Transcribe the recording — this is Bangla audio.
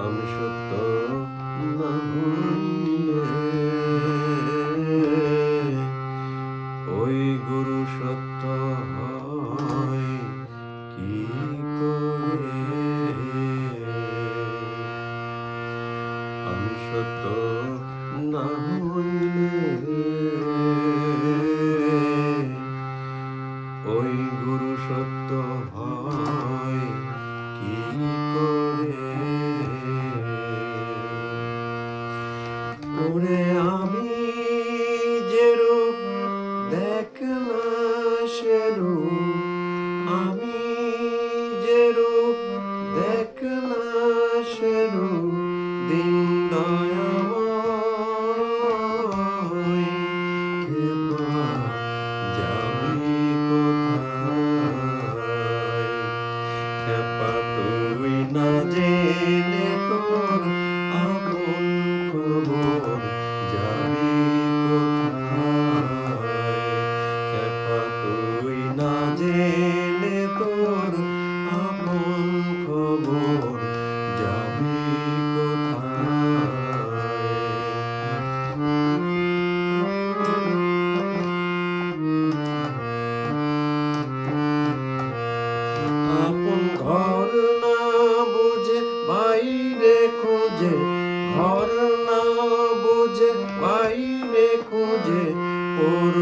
আমি সত্য না হইলে ওই গুরু সত্য হয় কি করে? আমি সত্য না হইলে ওই গুরু সত্য হয় কি করে? ওরে আমি যে রূপ দেখ না সে রূপ, আমি যে রূপ দেখ না সে রূপ দিন দয়াময় খেপা যাবি কোথায়? খেপা তুই না জেনে তোর আপন খবর যাবি কোথায়? খেপা তুই না জেনে তোর আপন খবর যাবি আপন ঘর না বুঝে বাইরে খোঁজে, ঘর না বুঝে বাইরে খোঁজে, পর